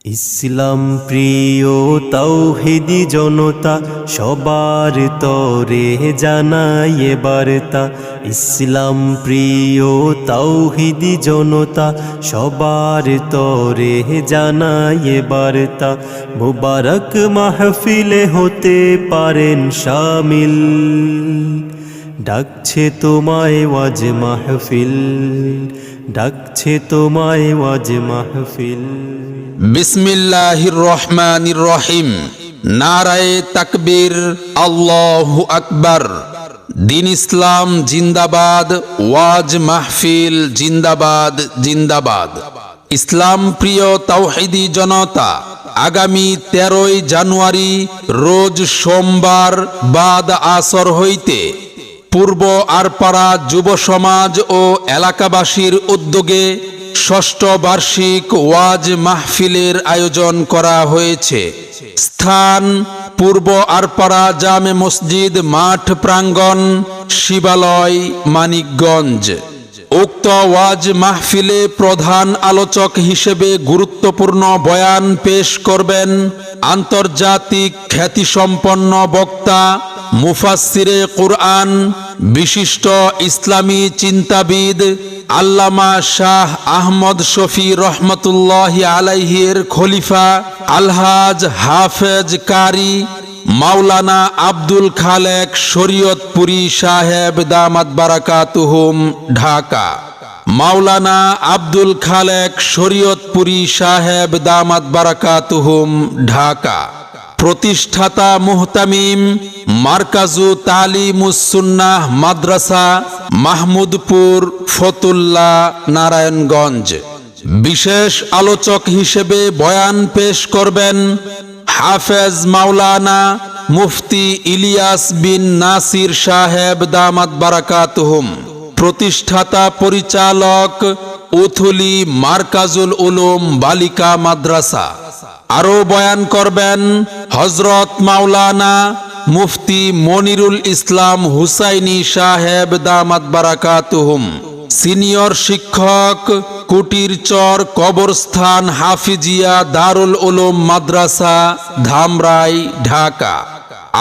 ইসলাম প্রিয় তাওহীদি জনতা সবার তরে জানায় বার্তা। ইসলাম প্রিয় তাওহীদি জনতা সবার তরে জানায় বার্তা। মুবারক মাহফিলে হতে পারেন শামিল, ডাকছে তোমায় ওয়াজ মাহফিল, ডাকছে তোমায় ওয়াজ মাহফিল। বিসমিল্লাহির রহমানির রহিম। নারায়ে তাকবীর, আল্লাহু আকবার। দিন ইসলাম জিন্দাবাদ, ওয়াজ মাহফিল জিন্দাবাদ জিন্দাবাদ। ইসলাম প্রিয় তাওহীদি জনতা, আগামী 13ই জানুয়ারি রোজ সোমবার বাদ আসর হইতে পূর্ব আরপাড়া যুব সমাজ ও এলাকাবাসীর উদ্যোগে ষষ্ঠ বার্ষিক ওয়াজ মাহফিলের আয়োজন করা হয়েছে। স্থান পূর্ব আরপাড়া জামে মসজিদ মাঠ প্রাঙ্গণ, শিবালয়, মানিকগঞ্জ। উক্ত ওয়াজ মাহফিলে প্রধান আলোচক হিসেবে গুরুত্বপূর্ণ বয়ান পেশ করবেন আন্তর্জাতিক খ্যাতিসম্পন্ন বক্তা, মুফাসসিরে কুরআন, বিশিষ্ট ইসলামী চিন্তাবিদ আল্লামা শাহ আহমদ শফি রহমতুল্লাহি আলাইহির খলিফা আলহাজ হাফেজ কারি মাওলানা আব্দুল খালেক শরীয়তপুরী সাহেব দামাত বারাকাতুহুম, ঢাকা। মাওলানা আব্দুল খালেক শরীয়তপুরী সাহেব দামাত বারাকাতুহুম, ঢাকা। প্রতিষ্ঠাতা মুহতামিম মারকাজু তালিমুস সুন্নাহ মাদ্রাসা, মাহমুদপুর, ফতুল্লা, নারায়ণগঞ্জ। বিশেষ আলোচক হিসেবে বয়ান পেশ করবেন হাফেজ মাওলানা মুফতি ইলিয়াস বিন নাসির সাহেব দামাত বারাকাতুহুম, প্রতিষ্ঠাতা পরিচালক উথুলি মারকাজুল উলুম বালিকা মাদ্রাসা। আরো বয়ান করবেন হযরত মাওলানা মুফতি মনিরুল ইসলাম হুসাইনি সাহেব দামাত বারাকাতুহুম, সিনিয়র শিক্ষক, কুটিরচর কবরস্থান হাফিজিয়া দারুল উলুম মাদ্রাসা, ধামরাই, ঢাকা।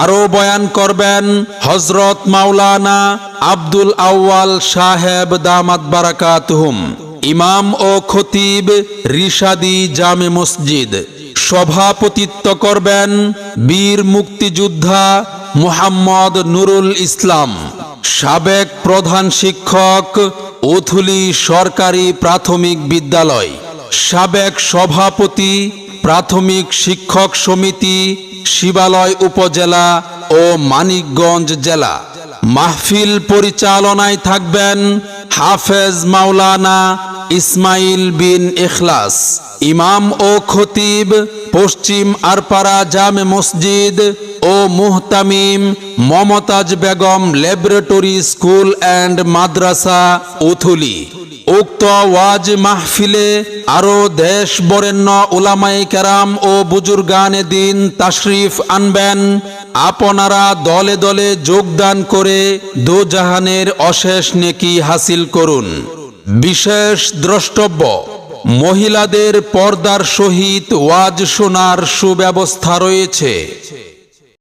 আরো বয়ান করবেন হযরত মাওলানা আব্দুল আউয়াল সাহেব দামাত বারাকাতুহুম, ইমাম ও খতিব, রিশাদি জামে মসজিদ। সভাপতিত্ব করবেন বীর মুক্তিযোদ্ধা মুহাম্মদ নুরুল ইসলাম, সাবেক প্রধান শিক্ষক, উথুলি সরকারি প্রাথমিক বিদ্যালয়, সাবেক সভাপতি, প্রাথমিক শিক্ষক সমিতি, শিবালয় উপজেলা ও মানিকগঞ্জ জেলা। মাহফিল পরিচালনায় থাকবেন হাফেজ মাওলানা ইসমাইল বিন ইখলাস, ইমাম ও খতিব, পশ্চিম আরপাড়া জামে মসজিদ ও মুহতামিম Momtaz Begum laboratory school and মাদ্রাসা, উথুলি। উক্ত ওয়াজ মাহফিলে আরো দেশ বরেণ্য উলামায়ে কেরাম ও বুজুর্গানে দিন তাশরিফ আনবেন। আপনারা দলে দলে যোগদান করে দোজাহানের অশেষ নেকি হাসিল করুন। বিশেষ দ্রষ্টব্য, মহিলাদের পর্দার সহিত ওয়াজ শোনার সুব্যবস্থা রয়েছে।